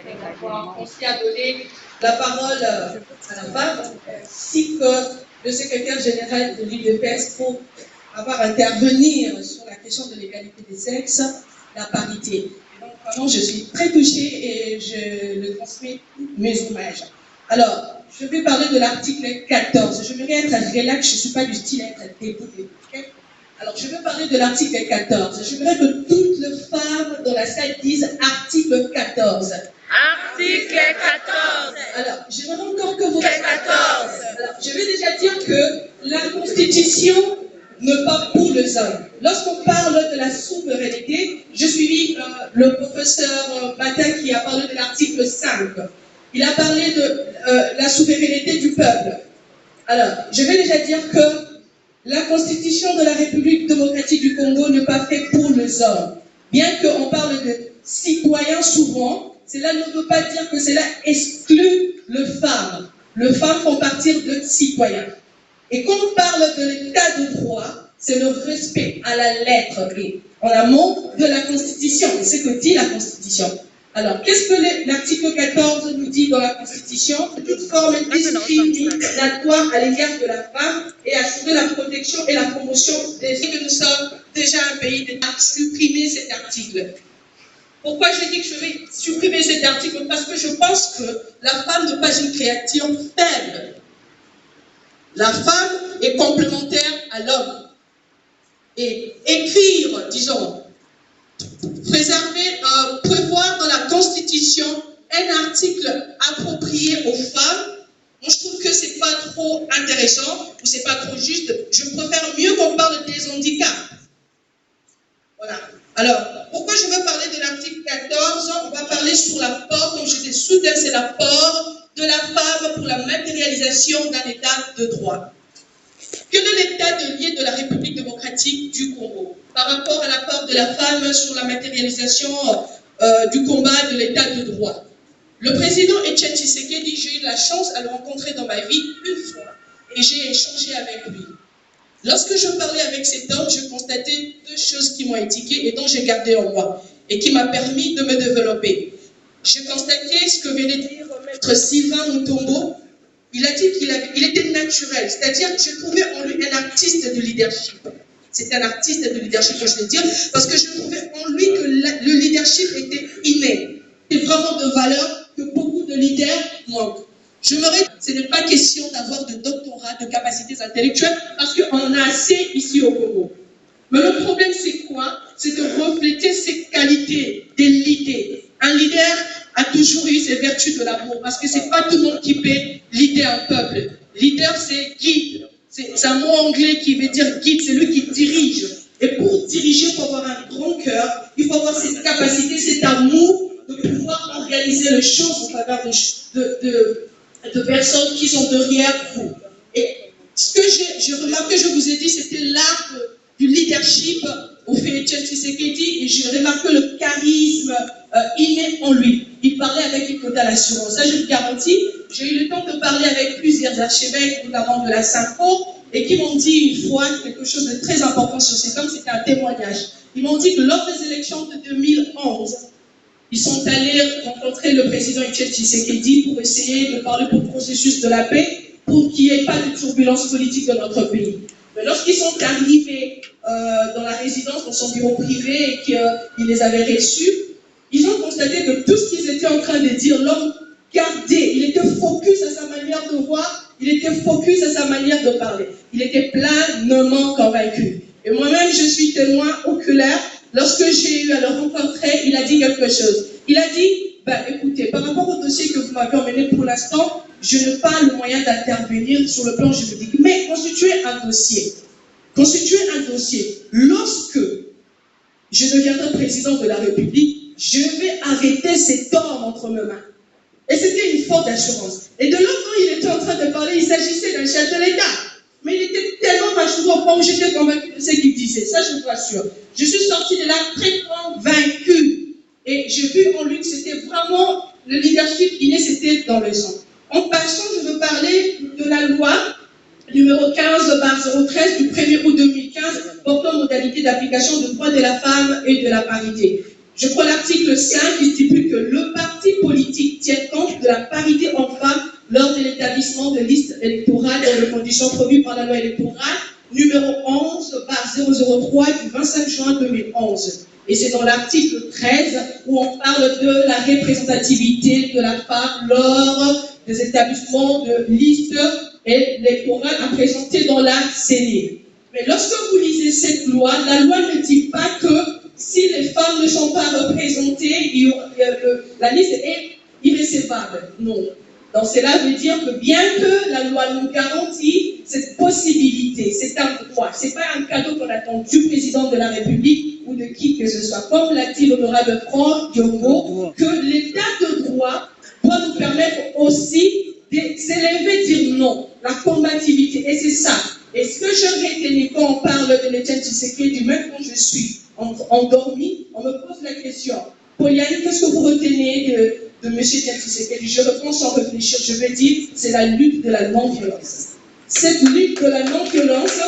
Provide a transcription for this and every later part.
d'avoir confié à donner la parole à la femme, ainsi que le secrétaire général de l'UDPS pour avoir intervenir sur la question de l'égalité des sexes, la parité. Et donc, vraiment, je suis très touchée et je le transmets tous mes hommages. Alors, je vais parler de l'article 14. Je vais être relax, je ne suis pas du style à être déboutée. Okay? Alors, je vais parler de l'article 14. Je voudrais que toutes les femmes dans la salle disent article 14. Article 14. Alors, j'aimerais encore que vous... 14. Alors, je vais déjà dire que la Constitution ne parle pour les hommes. Lorsqu'on parle de la souveraineté, je suis le professeur Matin qui a parlé de l'article 5. Il a parlé de la souveraineté du peuple. Alors, je vais déjà dire que la Constitution de la République démocratique du Congo n'est pas faite pour les hommes. Bien qu'on parle de citoyens souvent, cela ne veut pas dire que cela exclut les femmes. Les femmes font partie de citoyens. Et quand on parle de l'état de droit, c'est le respect à la lettre et en amont de la Constitution. Et c'est ce que dit la Constitution. Alors, qu'est-ce que l'article 14 nous dit dans la Constitution? Toute forme discriminatoire à l'égard de la femme et assurer la protection et la promotion des filles que nous sommes déjà un pays d'État. Supprimer cet article. Pourquoi je dis que je vais supprimer cet article? Parce que je pense que la femme n'est pas une créature faible. La femme est complémentaire à l'homme. Et écrire, disons, prévoir dans la Constitution un article approprié aux femmes, moi je trouve que c'est pas trop intéressant ou c'est pas trop juste. Je préfère mieux qu'on parle des handicaps. Voilà. Alors, pourquoi je veux parler de l'article 14? On va parler sur l'apport, comme je disais, soudain, c'est l'apport de la femme pour la matérialisation d'un état de droit. Quel est l'état de lié de la République démocratique du Congo par rapport à l'apport de la femme sur la matérialisation du combat de l'état de droit? Le président Etienne Tshisekedi, j'ai eu la chance à le rencontrer dans ma vie une fois et j'ai échangé avec lui. Lorsque je parlais avec cet homme, je constatais deux choses qui m'ont indiqué et dont j'ai gardé en moi et qui m'a permis de me développer. J'ai constaté ce que venait de dire maître Sylvain Mutombo. Il a dit qu'il était naturel, c'est-à-dire que je trouvais en lui un artiste de leadership. C'est un artiste de leadership, je veux dire, parce que je trouvais en lui que le leadership était inné. C'est vraiment de valeur que beaucoup de leaders manquent. Ce n'est pas question d'avoir de doctorat, de capacités intellectuelles, parce qu'on en a assez ici au Congo. Mais le problème, c'est quoi? C'est de refléter ses qualités de leader. Un leader a toujours eu ses vertus de l'amour, parce que ce n'est pas tout le monde qui peut leader un peuple. Leader, c'est guide. C'est un mot anglais qui veut dire guide, c'est lui qui dirige. Et pour diriger, il faut avoir un grand cœur, il faut avoir cette capacité, cet amour de pouvoir organiser les choses en faveur de personnes qui sont derrière vous. Et ce que j'ai remarqué, je vous ai dit, c'était l'art du leadership au fait Etienne Tshisekedi, et j'ai remarqué le charisme inné en lui. Il parlait avec une totale assurance. Ça, je vous garantis, j'ai eu le temps de parler avec plusieurs archevêques, notamment de la Synco, et qui m'ont dit une fois quelque chose de très important sur cet homme, c'était un témoignage. Ils m'ont dit que lors des élections de 2011, ils sont allés rencontrer le président Etienne Tshisekedi pour essayer de parler pour le processus de la paix, pour qu'il n'y ait pas de turbulence politique dans notre pays. Mais lorsqu'ils sont arrivés dans la résidence, dans son bureau privé, et qu'il les avait reçus, ils ont constaté que tout ce qu'ils étaient en train de dire, l'homme gardait, il était focus à sa manière de voir, il était focus à sa manière de parler. Il était pleinement convaincu. Et moi-même, je suis témoin oculaire. Lorsque j'ai eu à le rencontrer, il a dit quelque chose. Il a dit, écoutez, par rapport au dossier que vous m'avez emmené pour l'instant, je n'ai pas le moyen d'intervenir sur le plan juridique. Mais constituer un dossier, lorsque je deviendrai président de la République, je vais arrêter cet homme entre mes mains. Et c'était une faute d'assurance. Et de l'autre, quand il était en train de parler, il s'agissait d'un chef de l'État. Mais il était tellement rassuré au point où j'étais convaincu de ce qu'il disait. Ça, je vous assure. Je suis sortie de là très convaincue. Et j'ai vu en lui que c'était vraiment le leadership inné, c'était dans le sang. En passant, je veux parler de la loi numéro 15/013 du 1er août 2015 portant modalité d'application des droits de la femme et de la parité. Je prends l'article 5 qui stipule que le parti politique tient compte de la parité hommes-femmes lors de l'établissement de listes électorales dans les conditions prévues par la loi électorale numéro 11/003 du 25 juin 2011. Et c'est dans l'article 13 où on parle de la représentativité de la femme lors des établissements de listes électorales à présenter dans la CENI. Mais lorsque vous lisez cette loi, la loi ne dit pas que si les femmes ne sont pas représentées, la liste est irrécevable. Non. Donc cela veut dire que bien que la loi nous garantit cette possibilité, c'est un droit, ce n'est pas un cadeau qu'on attend du président de la République ou de qui que ce soit, comme l'a dit l'honorable Franck Diongo, que l'état de droit doit nous permettre aussi de s'élever, dire non, la combativité, et c'est ça. Et ce que je retenais quand on parle de l'Étienne Tshisekedi, même quand je suis endormi, on me pose la question, Pauliane, qu'est-ce que vous retenez de M. Tshisekedi? Je réponds sans réfléchir, je vais dire, c'est la lutte de la non-violence. Cette lutte de la non-violence,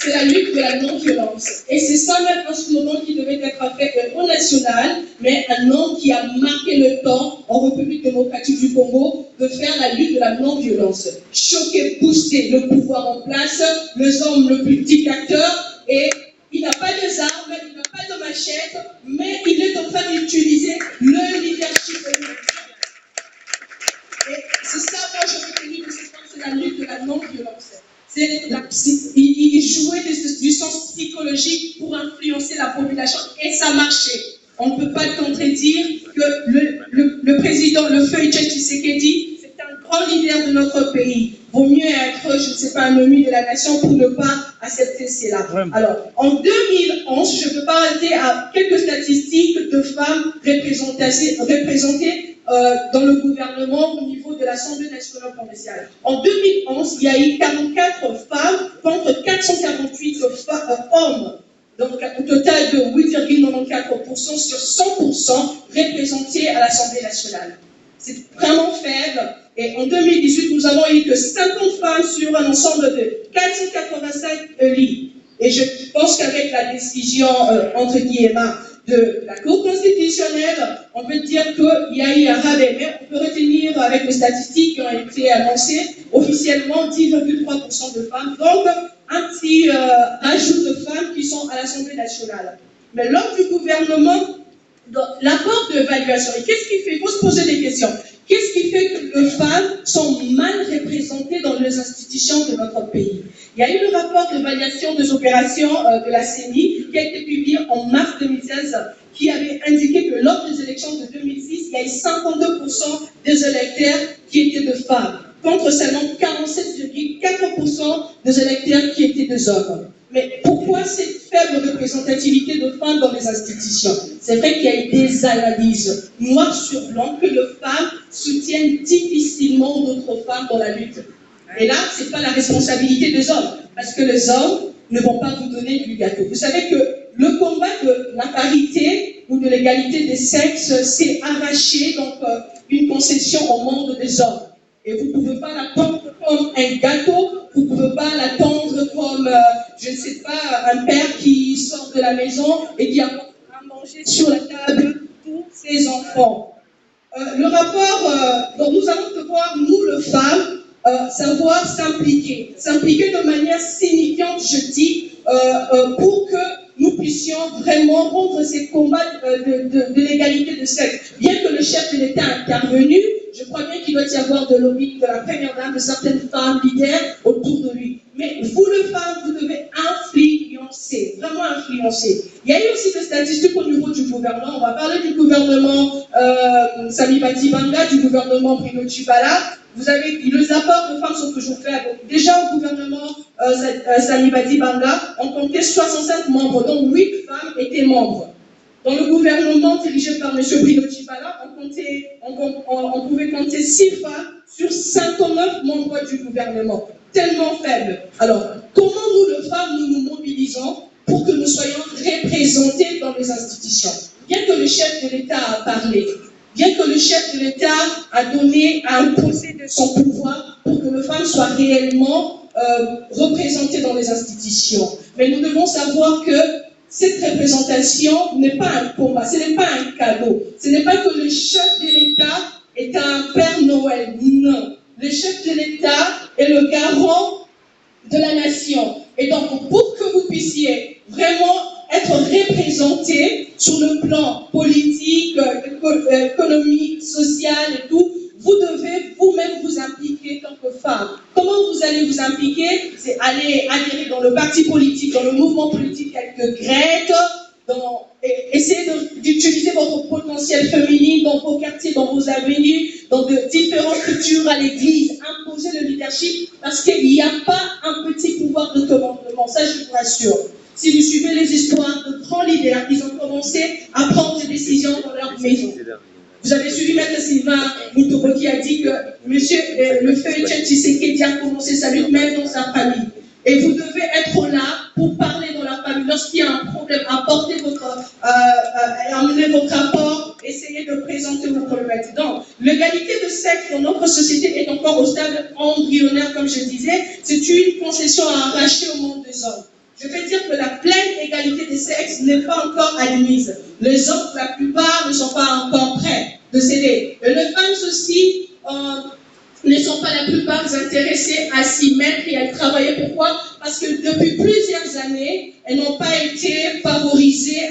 c'est la lutte de la non-violence. Et c'est ça même un slogan qui devait être fait au national, mais un homme qui a marqué le temps en République démocratique du Congo de faire la lutte de la non-violence. Choquer, booster le pouvoir en place, les hommes le plus dictateur, et il n'a pas de armes, il n'a pas de machette, mais il est en train d'utiliser le leadership. Et c'est ça, moi, je reconnais que c'est la lutte de la non-violence. Il jouait du sens psychologique pour influencer la population et ça marchait. On ne peut pas contredire que le président, le feu Etienne Tshisekedi, c'est un grand leader de notre pays. Vaut mieux être, je ne sais pas, un ennemi de la nation pour ne pas accepter cela. Alors, en 2011, je peux pas arrêter à quelques statistiques de femmes représentées dans le gouvernement au niveau de l'Assemblée nationale provinciale. En 2011, il y a eu 44 femmes contre 448 hommes. Donc, au total de 8,94% sur 100% représentés à l'Assemblée nationale. C'est vraiment faible. Et en 2018, nous avons eu que 50 femmes sur un ensemble de 485 lits. Et je pense qu'avec la décision, entre guillemets, de la Cour constitutionnelle, on peut dire qu'il y a eu un rabais, mais on peut retenir avec les statistiques qui ont été annoncées, officiellement 10,3% de femmes, donc un petit ajout de femmes qui sont à l'Assemblée nationale. Mais lors du gouvernement, l'apport d'évaluation, et qu'est-ce qui fait? Il faut se poser des questions. Qu'est-ce qui fait que les femmes sont mal représentées dans les institutions de notre pays? Il y a eu le rapport d'évaluation des opérations de la CENI qui a été publié en mars 2016 qui avait indiqué que lors des élections de 2006, il y a eu 52% des électeurs qui étaient de femmes, contre seulement 47,4% des électeurs qui étaient des hommes. Mais pourquoi cette faible représentativité de femmes dans les institutions? C'est vrai qu'il y a eu des analyses noir sur blanc que les femmes soutiennent difficilement d'autres femmes dans la lutte. Et là, ce n'est pas la responsabilité des hommes, parce que les hommes ne vont pas vous donner du gâteau. Vous savez que le combat de la parité ou de l'égalité des sexes, c'est arracher donc une concession au monde des hommes. Et vous ne pouvez pas l'attendre comme un gâteau, vous ne pouvez pas l'attendre comme, je ne sais pas, un père qui sort de la maison et qui apporte à manger sur la table tous ses enfants. Le rapport, donc nous allons devoir, nous les femmes, savoir s'impliquer de manière signifiante, je dis, pour que nous puissions vraiment rendre ces combats de l'égalité de sexe. Bien que le chef de l'État est intervenu, je crois bien qu'il doit y avoir de lobby de la première dame, de certaines femmes leaders autour de lui. Mais vous, les femmes, vous devez influencer, vraiment influencer. Il y a eu aussi des statistiques au niveau du gouvernement. On va parler du gouvernement Sami-Bati Banga, du gouvernement Bruno Tshibala. Vous avez les apports de femmes sont toujours faibles. Déjà au gouvernement Sami-Bati Banga, on comptait 65 membres, dont 8 femmes étaient membres. Dans le gouvernement dirigé par M. Bruno Tshibala, on pouvait compter 6 femmes sur 59 membres du gouvernement. Tellement faible. Alors, comment nous, les femmes, nous nous mobilisons pour que nous soyons représentés dans les institutions? Bien que le chef de l'État a parlé, bien que le chef de l'État a imposé de son pouvoir pour que les femmes soient réellement représentées dans les institutions. Mais nous devons savoir que cette représentation n'est pas un combat, ce n'est pas un cadeau. Ce n'est pas que le chef de l'État est un Père Noël. Non. Le chef de l'État est le garant de la nation. Et donc, pour que vous puissiez vraiment être représenté sur le plan politique, économique, social et tout, vous devez vous-même vous impliquer en tant que femme. Comment vous allez vous impliquer? C'est aller adhérer dans le parti politique, dans le mouvement politique avec Grete, essayer d'utiliser votre potentiel féminin dans vos quartiers, dans vos avenues, dans de différentes structures à l'église, imposer le leadership, parce qu'il n'y a pas un petit pouvoir de commandement, ça je vous rassure. Si vous suivez les histoires de grands leaders, ils ont commencé à prendre des décisions dans leur maison. Vous avez suivi Maître Sylvain Moutobo qui a dit que le feu Etienne Tshisekedi a commencé sa lutte même dans sa famille. Et vous devez être là pour parler dans la famille. Lorsqu'il y a un problème, amener votre rapport, essayez de présenter vos problématiques. Donc, l'égalité de sexe dans notre société est encore au stade embryonnaire, comme je disais. C'est une concession à arracher au monde des hommes. Je vais dire que la pleine égalité des sexes n'est pas encore admise. Les hommes, pour la plupart, ne sont pas encore prêts de céder. Et les femmes aussi ne sont pas la plupart intéressées à s'y mettre et à y travailler. Pourquoi? Parce que depuis plusieurs années, elles n'ont pas été favorisées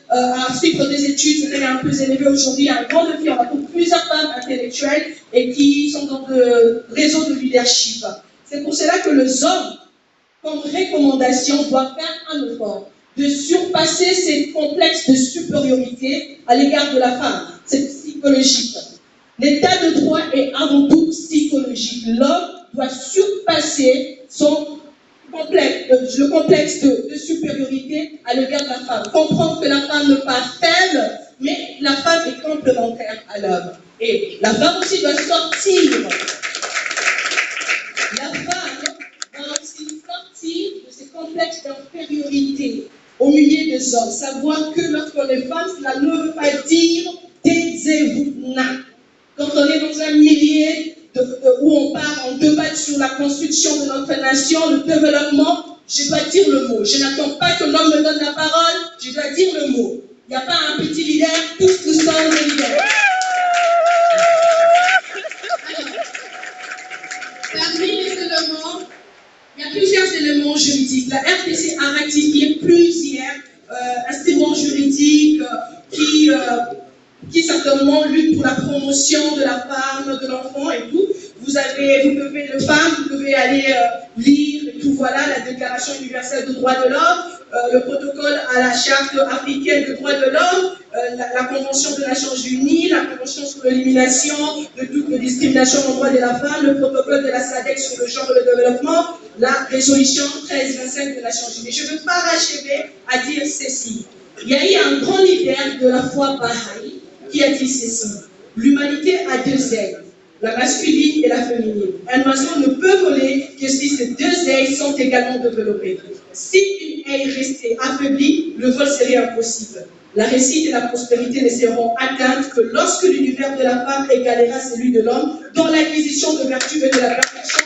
à suivre des études. C'était un peu élevé aujourd'hui. Il y a un grand défi. On a plusieurs femmes intellectuelles et qui sont dans le réseau de leadership. C'est pour cela que les hommes, comme recommandation, doit faire un effort de surpasser ces complexes de supériorité à l'égard de la femme. C'est psychologique. L'état de droit est avant tout psychologique. L'homme doit surpasser le complexe de supériorité à l'égard de la femme. Comprendre que la femme n'est pas faible, mais la femme est complémentaire à l'homme. Et la femme aussi doit sortir. La femme doit aussi sortir de ces complexes d'infériorité au milieu des hommes. Savoir que lorsqu'on est femme, cela ne veut pas dire taisez-vous. Quand on est dans un milieu où on part en débat sur la construction de notre nation, le développement, je dois dire le mot. Je n'attends pas que l'homme me donne la parole, je dois dire le mot. Il n'y a pas un petit leader, tous nous sommes des leaders. Parmi les éléments, il y a plusieurs éléments juridiques. La RDC a ratifié plusieurs instruments juridiques qui certainement luttent pour la promotion de la femme, de l'enfant et tout. Vous devez aller lire et tout, voilà, la Déclaration universelle des droits de l'homme, le protocole à la Charte africaine des droits de l'homme, la Convention des Nations Unies, la Convention sur l'élimination de toute discrimination aux droits de la femme, le protocole de la SADC sur le genre et le développement, la résolution 1325 des Nations Unies. Je ne veux pas achever à dire ceci. Il y a eu un grand leader de la foi Baha'i qui a dit ceci. L'humanité a deux ailes, la masculine et la féminine. Un oiseau ne peut voler que si ces deux ailes sont également développées. Si une aile restait affaiblie, le vol serait impossible. La réussite et la prospérité ne seront atteintes que lorsque l'univers de la femme égalera celui de l'homme dans l'acquisition de vertu et de la perfection